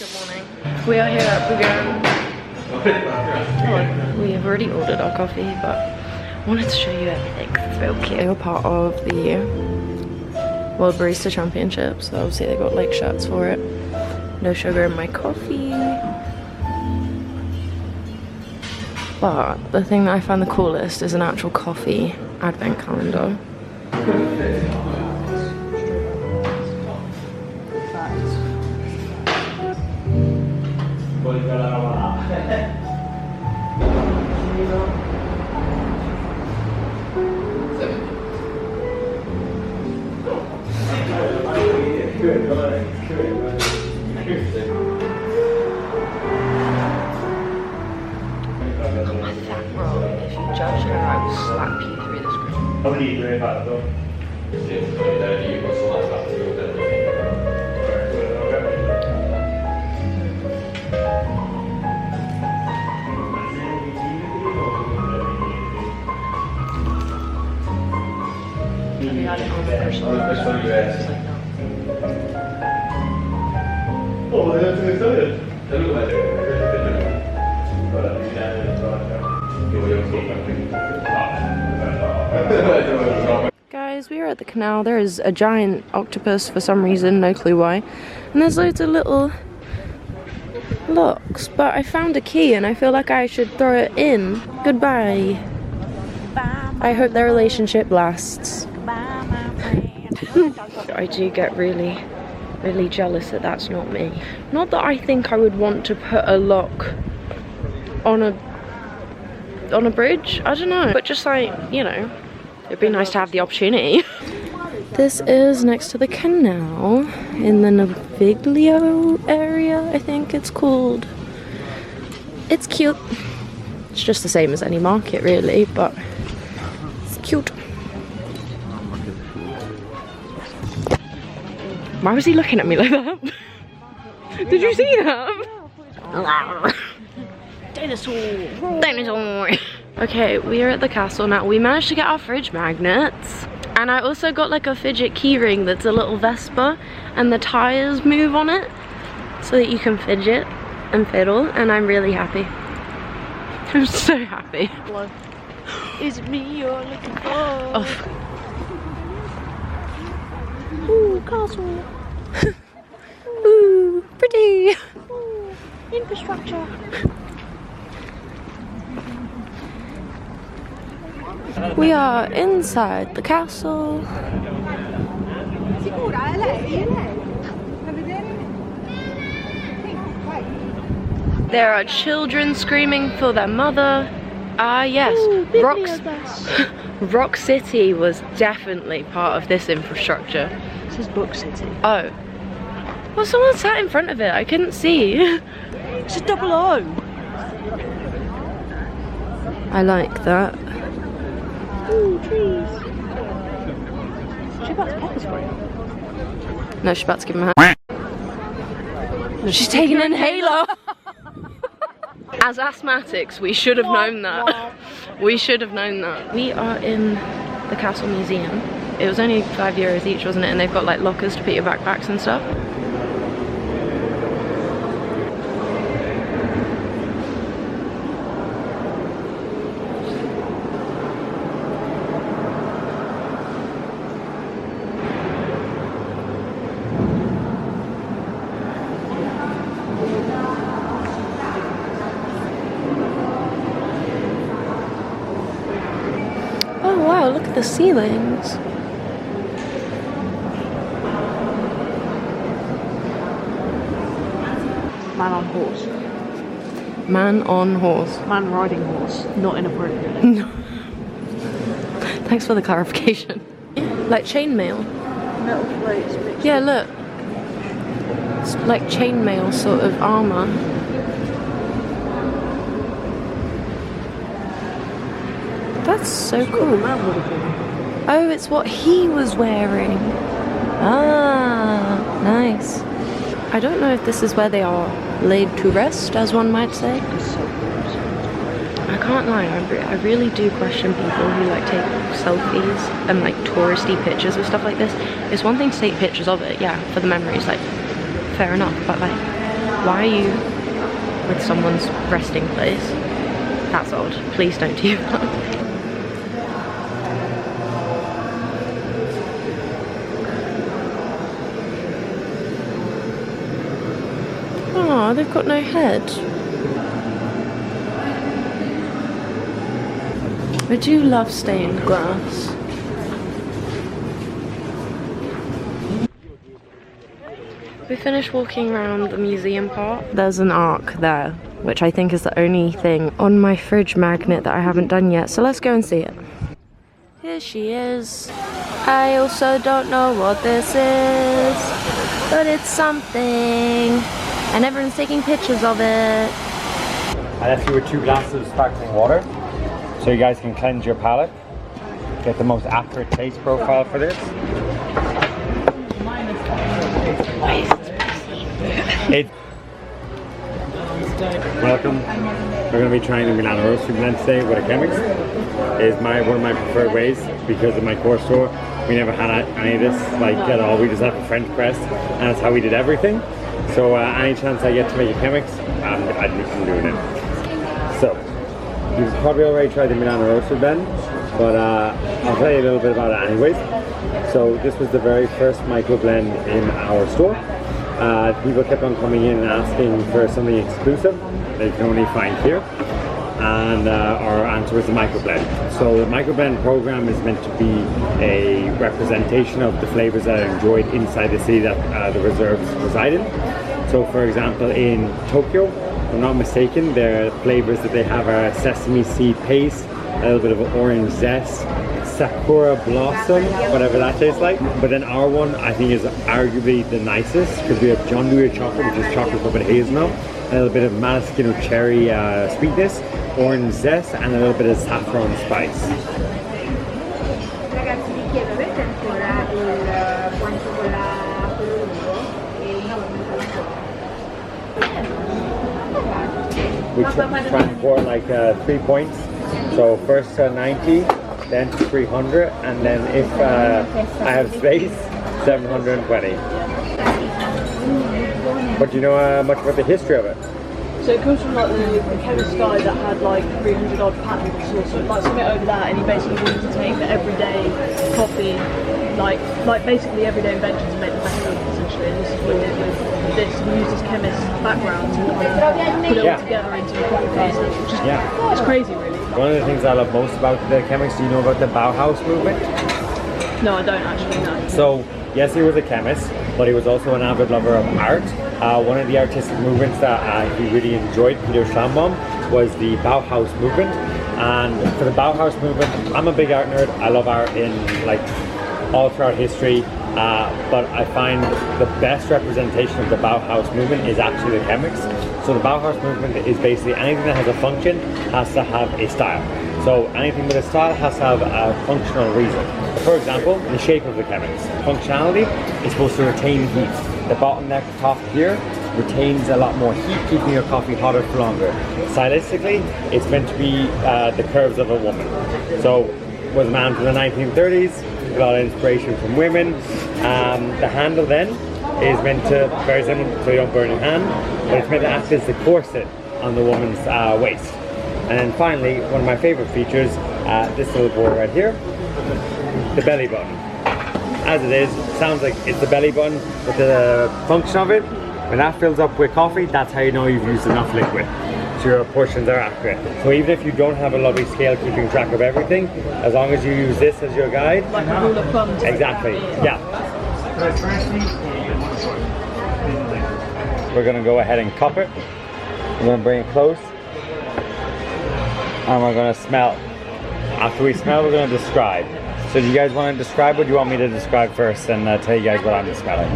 Good morning. We are here at brewing. We have already ordered our coffee, but I wanted to show you everything because it's real cute. They were part of the World Barista Championship, so obviously they got like shirts for it. No sugar in my coffee. But the thing that I found the coolest is an actual coffee advent calendar. If you judge her, I will slap you through the screen. Guys, we are at the canal. There is a giant octopus for some reason, no clue why. And there's loads of little locks, but I found a key and I feel like I should throw it in. Goodbye. I hope their relationship lasts. I do get really jealous that that's not me. Not that I think I would want to put a lock on a bridge, I don't know, but just like, you know, it'd be nice to have the opportunity. This is next to the canal in the Naviglio area, I think it's called. It's cute. It's just the same as any market really, but it's cute. Why was he looking at me like that? Did you see that? Dinosaur! Dinosaur! Okay, we are at the castle now. We managed to get our fridge magnets. And I also got like a fidget keyring that's a little Vespa. And the tires move on it. So that you can fidget and fiddle. And I'm really happy. I'm so happy. Hello. Is it me you're looking for? Oh. Ooh, castle. Ooh, pretty. Ooh, infrastructure. We are inside the castle. There are children screaming for their mother. Ah yes, ooh, Rock City was definitely part of this infrastructure. This is Book City. Oh. Well, someone sat in front of it. I couldn't see. It's a double O. I like that. Ooh, trees. She's about to pepper spray. No, she's about to give him a hand. No, she's taking an inhaler. As asthmatics, we should have known that. We should have known that. We are in the Castle Museum. It was only €5 each, wasn't it? And they've got like lockers to put your backpacks and stuff. Oh wow, look at the ceilings. Man on horse. Man on horse. Man riding horse. Not inappropriate. No. Thanks for the clarification. Like chainmail. Metal plates mixed. Yeah, look. It's like chainmail sort of armor. That's so cool. Oh, it's what he was wearing. Ah, nice. I don't know if this is where they are laid to rest, as one might say. I can't lie, I really do question people who like take selfies and like touristy pictures of stuff like this. It's one thing to take pictures of it, yeah, for the memories, like, fair enough, but like, Why are you with someone's resting place? That's odd. Please don't do that. Oh, they've got no head. I do love stained glass. We finished walking around the museum part. There's an arc there, which I think is the only thing on my fridge magnet that I haven't done yet. So let's go and see it. Here she is. I also don't know what this is, but it's something. And everyone's taking pictures of it. I left you with 2 glasses of sparkling water, so you guys can cleanse your palate. Get the most accurate taste profile for this. Welcome. We're going to be trying the Milan roasted blend today with a Chemex. It's one of my preferred ways because of my course store. We never had any of this like at all. We just have a French press, and that's how we did everything. So any chance I get to make a Chemex, I'm doing it. So you've probably already tried the Milan roasted blend, but I'll tell you a little bit about it anyways. So this was the very first micro blend in our store. People kept on coming in and asking for something exclusive they can only find here, and our answer was the microblend. So the microblend program is meant to be a representation of the flavors that are enjoyed inside the city that the reserves reside in. So for example, in Tokyo, if I'm not mistaken, the flavors that they have are sesame seed paste, a little bit of orange zest, sakura blossom, whatever that tastes like. But then our one I think is arguably the nicest because we have John Deere chocolate, which is chocolate covered hazelnut, a little bit of maraschino cherry sweetness, orange zest, and a little bit of saffron spice. We transport like 3 points. So first 90, then 300, and then if I have space, 720. But do you know much about the history of it? So it comes from like the chemist guy that had like 300 odd patents or so, like something over that, and he basically wanted to take the everyday coffee, like basically everyday inventions and make them better essentially. And this is what he did with this. He used his chemist background to kind of put it all together into a coffee process, which is it's crazy really. One of the things I love most about the chemist, do you know about the Bauhaus movement? No, I don't actually know. So yes, he was a chemist, but he was also an avid lover of art. One of the artistic movements that he really enjoyed, Peter Schlambaum, was the Bauhaus movement. And for the Bauhaus movement, I'm a big art nerd. I love art in like all throughout history. But I find the best representation of the Bauhaus movement is actually the Chemex. So the Bauhaus movement is basically anything that has a function has to have a style. So anything with a style has to have a functional reason. For example, the shape of the Chemex. Functionality is supposed to retain heat. The bottleneck top here retains a lot more heat, keeping your coffee hotter for longer. Stylistically, it's meant to be the curves of a woman. So was a man from the 1930s, a lot of inspiration from women. The handle then is meant to, very similar, so you don't burn your hand, but it's meant to act as the corset on the woman's waist. And then finally, one of my favorite features, this little board right here, the belly button. As it is, sounds like it's the belly button, but the function of it, when that fills up with coffee, that's how you know you've used enough liquid. So your portions are accurate. So even if you don't have a lovely scale keeping track of everything, as long as you use this as your guide. Like a rule of thumb. Exactly, yeah. We're gonna go ahead and cup it. We're gonna bring it close. And we're gonna smell. After we smell, we're gonna describe. So do you guys wanna describe, or do you want me to describe first and tell you guys what I'm smelling?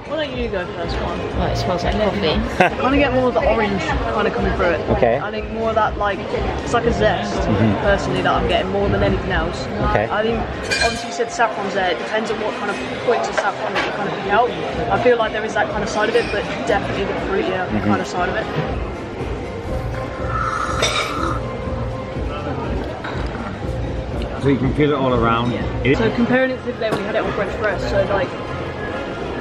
Why don't you go first one? Well, it smells like coffee. I kind of get more of the orange kind of coming through it. Okay. I think more of that, like, it's like a zest, personally, that I'm getting more than anything else. Okay. I think, obviously you said saffron's there, it depends on what kind of points of saffron that you kind of pick out. I feel like there is that kind of side of it, but definitely the fruity kind of side of it. So you can feel it all around. Yeah. So comparing it to the day we had it on French press, so like,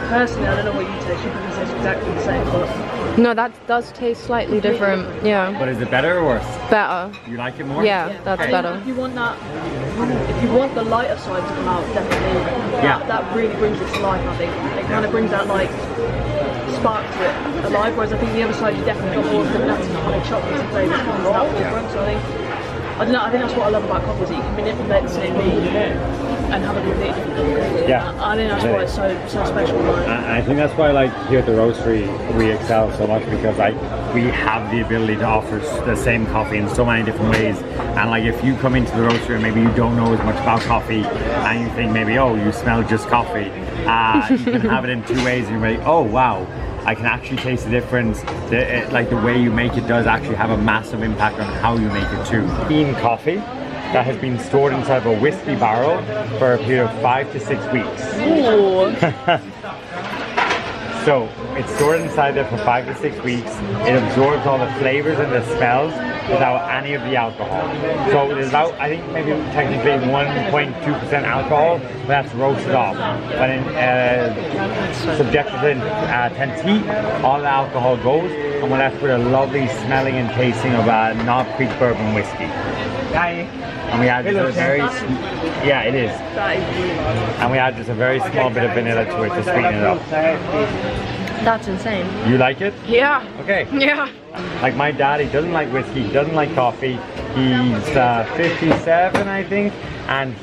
personally, I don't know what you taste, you probably taste exactly the same, but No, that does taste slightly different. Yeah. But is it better or worse? Better. You like it more? Yeah, that's better. If you want that, if you want the lighter side to come out, definitely. That really brings it to life. I think it kind of brings that like spark to it alive. Whereas I think the other side, you definitely got more of the nuts and kind of chocolate flavours coming to that forefront. So I don't know. I think that's what I love about coffee is that you can manipulate the same bean and have a completely different coffee. Yeah. I think that's why it's so special. I think that's why, like, here at the roastery we excel so much, because like we have the ability to offer the same coffee in so many different ways. And like if you come into the roastery and maybe you don't know as much about coffee and you think maybe, oh, you smell just coffee, you can have it in two ways and you're like, oh wow, I can actually taste the difference. Like the way you make it does actually have a massive impact on how you make it too. Bean coffee that has been stored inside of a whiskey barrel for a period of 5 to 6 weeks. So it's stored inside there for 5 to 6 weeks. It absorbs all the flavors and the smells without any of the alcohol. So there's about, I think maybe technically 1.2% alcohol, but that's roasted off. But in subjected to intense heat, all the alcohol goes, and we're left with a lovely smelling and tasting of Knob Creek bourbon whiskey. And we add just a very, yeah, it is. And we add just a very small bit of vanilla to it to sweeten it up. That's insane. You like it? Yeah. Okay. Yeah. Like my dad, he doesn't like whiskey, he doesn't like coffee. He's 57, I think. And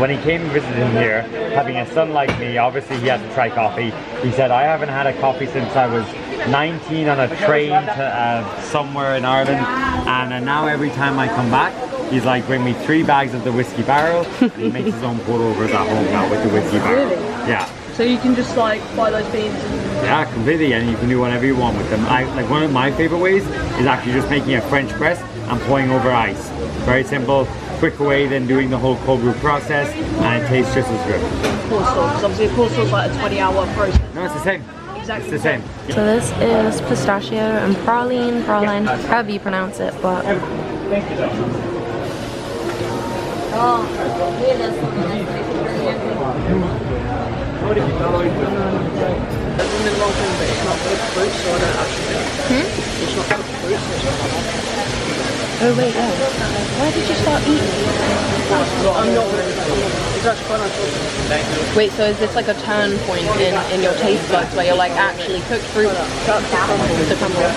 when he came and visited him here, having a son like me, obviously he had to try coffee. He said, I haven't had a coffee since I was 19 on a train to somewhere in Ireland. And now every time I come back, he's like, bring me 3 bags of the whiskey barrel. And he makes his own pour overs at home now with the whiskey barrel. Really? Yeah. So you can just like buy those beans and... Yeah, completely, and you can do whatever you want with them. Like one of my favorite ways is actually just making a French press and pouring over ice. Very simple, quicker way than doing the whole cold brew process, and it tastes just as good. Pour sauce, because obviously a pour sauce is like a 20-hour process. No, it's the same. Exactly. It's the same. So this is pistachio and praline, however you pronounce it, but... Oh wait, yeah. Why did you start eating? I'm not really. It's actually quite nice. Wait, so is this like a turn point in your taste buds where you're like actually cooked fruit to crumble?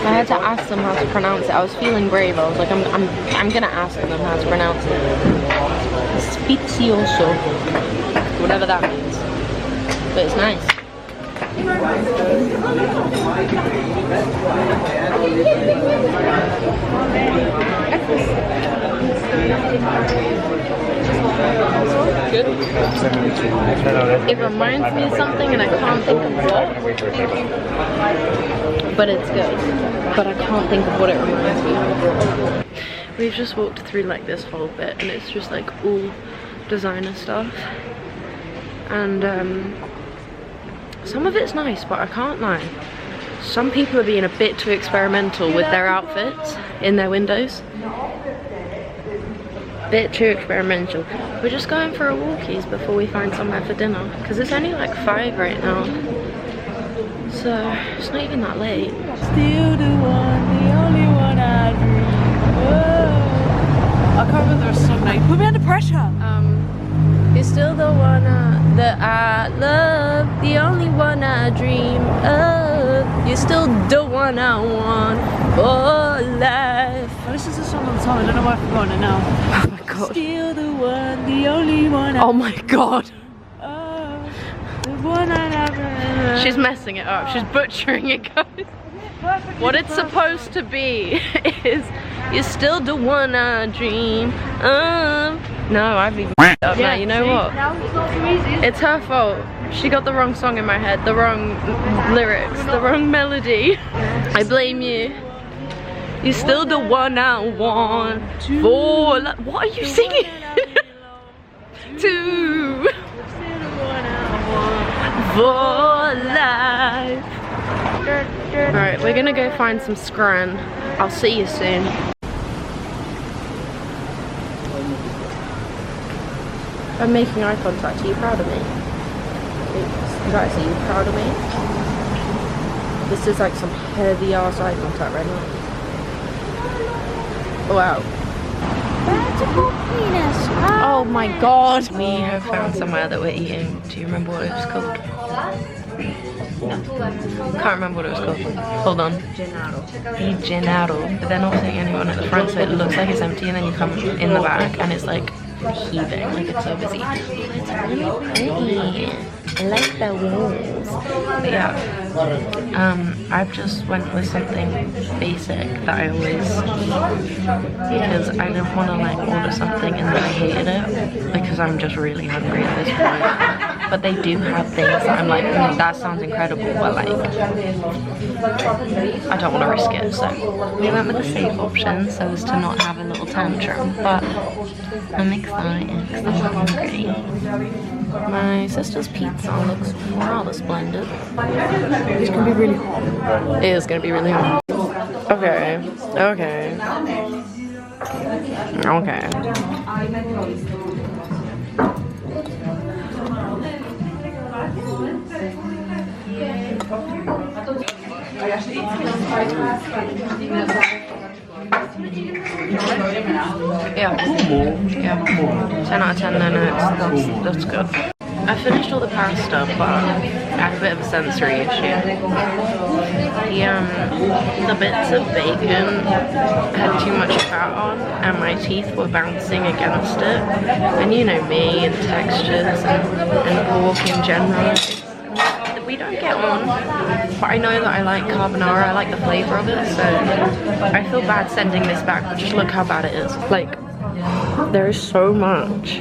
I had to ask them how to pronounce it. I was feeling brave. I was like, I'm gonna ask them how to pronounce it. Sfizioso, whatever that means. But it's nice. Good. It reminds me of something and I can't think of what. But it's good. But I can't think of what it reminds me of. We've just walked through like this whole bit and it's just like all designer stuff. And some of it's nice, but I can't lie. Some people are being a bit too experimental with their outfits in their windows. Bit too experimental. We're just going for a walkies before we find somewhere for dinner because it's only like 5 right now, so it's not even that late. Still the one, the only one I dream. I can't remember the song name. Put me under pressure. You're still the one that I love, the only one I dream of. You're still the one I want for life. I listen to the song all the time. I don't know why I've forgotten it now. Oh my god. Still the one, the only one. Oh my god. The one I never. She's messing it up. She's butchering it, guys. What it's supposed to be is, you're still the one I dream of. No, I've even up now. You know what? Now it's not so easy. It's her fault. She got the wrong song in my head, the wrong lyrics, the wrong melody. I blame you. You're still the one I want for. What are you singing? To for life. Alright, we're gonna go find some scran. I'll see you soon. I'm making eye contact. Are you proud of me? Guys, are you proud of me? This is like some heavy ass eye contact right now. Wow. Vertical penis. Oh my god. We have found somewhere that we're eating. Do you remember what it was called? No. Can't remember what it was called. Hold on. Gennaro. But they're not seeing anyone at the front, so it looks like it's empty, and then you come in the back and it's like heaving, like it's so busy. It's really pretty. I like the walls. But yeah, I've just went with something basic that I always eat because I didn't want to like order something and then I hated it because I'm just really hungry at this point. But they do have things that I'm like, that sounds incredible, but like I don't want to risk it. So we went with the safe option so as to not have a little tantrum. But I'm excited because I'm hungry. My sister's pizza looks rather splendid. It's gonna be really hot. It is gonna be really hot. Okay. Okay. Okay. Yeah. 10 out of 10, no, that's good. I finished all the pasta, but I had a bit of a sensory issue. The bits of bacon had too much fat on, and my teeth were bouncing against it. And you know me, and textures, and pork in general. We don't get on, but I know that I like carbonara, I like the flavour of it, so I feel bad sending this back, but just look how bad it is. Like, there is so much,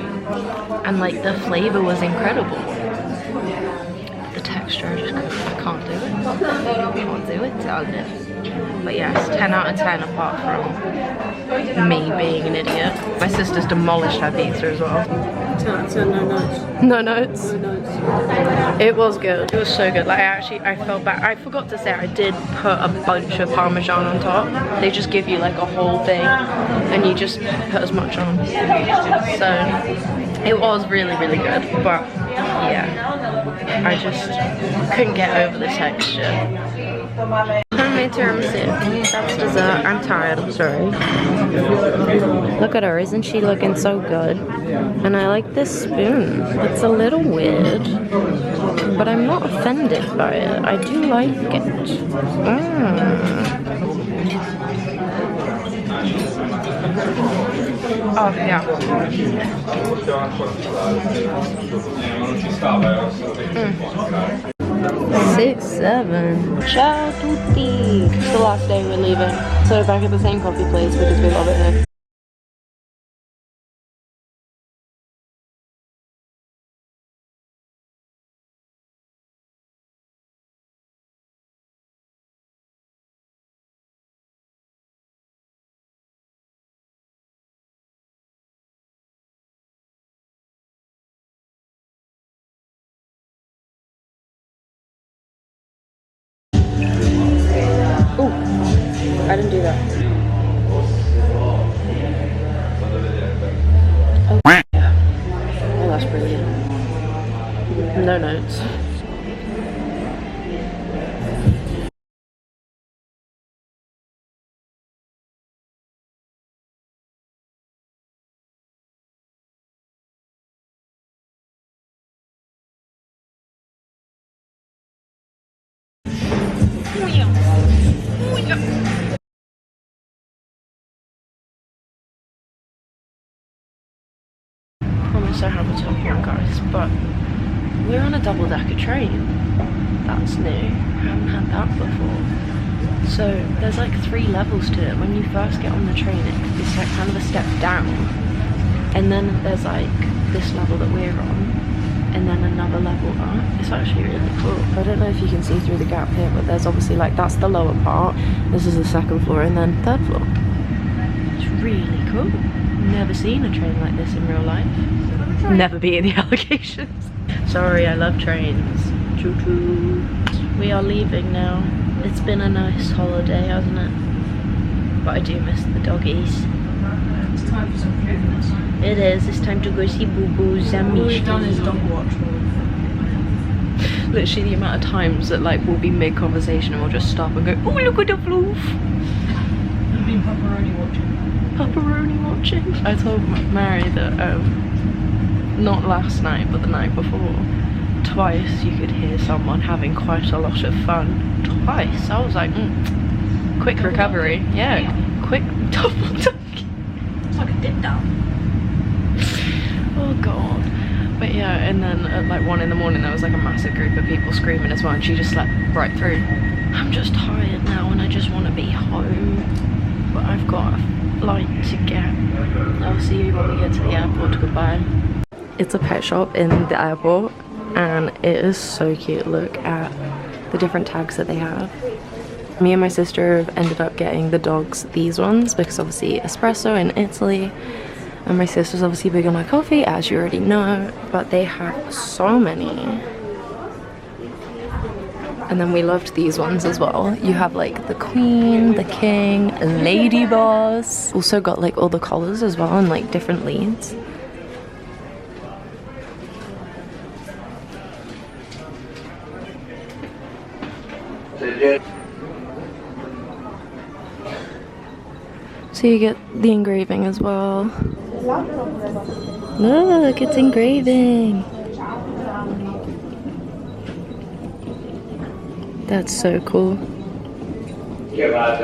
and like the flavour was incredible. The texture, I can't do it. I can't do it, darling it. But yes, 10 out of 10 apart from me being an idiot. My sister's demolished her pizza as well. 10 out of 10, no notes. No notes? No notes. It was good. It was so good. Like I felt bad. I forgot to say I did put a bunch of Parmesan on top. They just give you like a whole thing and you just put as much on. So it was really, really good. But yeah, I just couldn't get over the texture. Homemade tiramisu. That's dessert. I'm tired, I'm sorry. Look at her, isn't she looking so good? And I like this spoon. It's a little weird, but I'm not offended by it. I do like it. Oh, yeah. 6, 7. Ciao tutti! It's the last day we're leaving. So back at the same coffee place because we love it here. Ooh, I didn't do that. Oh, yeah. Oh, that's brilliant. No notes. Promise I have a top one, guys, but we're on a double-decker train. That's new. I haven't had that before. So there's like 3 levels to it. When you first get on the train, it's like kind of a step down, and then there's like this level that we're on, and then another level up. It's actually really cool. I don't know if you can see through the gap here, but there's obviously like, that's the lower part, this is the 2nd floor, and then 3rd floor. It's really cool. Never seen a train like this in real life. Never be in the allegations. Sorry, I love trains. Toot toot. We are leaving now. It's been a nice holiday, hasn't it? But I do miss the doggies. It's time for some movement. It is. It's time to go see Boo Boo's and All we've done is dog watch. Literally the amount of times that like we'll be mid-conversation and we'll just stop and go, oh look at the floof. You've been pepperoni watching. Pepperoni watching. I told Mary that not last night but the night before, twice you could hear someone having quite a lot of fun. Twice. I was like, quick recovery. Yeah, quick double duck. It's like a dip down. Oh god. But yeah, and then at like 1 in the morning there was like a massive group of people screaming as well, and she just slept right through. I'm just tired now and I just want to be home. But I've got a flight to get. I'll see you when we get to the airport. Goodbye. It's a pet shop in the airport and it is so cute. Look at the different tags that they have. Me and my sister have ended up getting the dogs these ones because obviously espresso in Italy. And my sister's obviously big on my coffee, as you already know, but they have so many. And then we loved these ones as well. You have like the queen, the king, lady boss. Also got like all the collars as well and like different leads. So you get the engraving as well. Look, it's engraving. That's so cool. Your girl's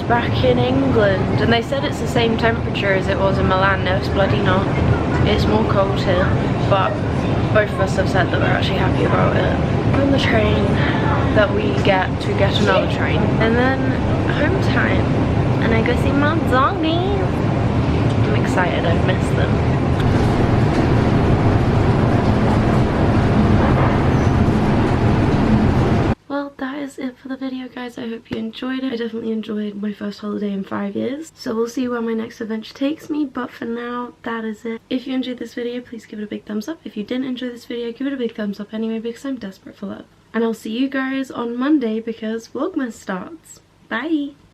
back in England, and they said it's the same temperature as it was in Milan. No, it's bloody not. It's more cold here, but both of us have said that we're actually happy about it. We're on the train that we get to get another train, and then home time, and I go see my doggies. I'm excited. I've missed them. Well, that is it for the video, guys. I hope you enjoyed it. I definitely enjoyed my first holiday in 5 years. So we'll see where my next adventure takes me. But for now, that is it. If you enjoyed this video, please give it a big thumbs up. If you didn't enjoy this video, give it a big thumbs up anyway, because I'm desperate for love. And I'll see you guys on Monday because Vlogmas starts. Bye!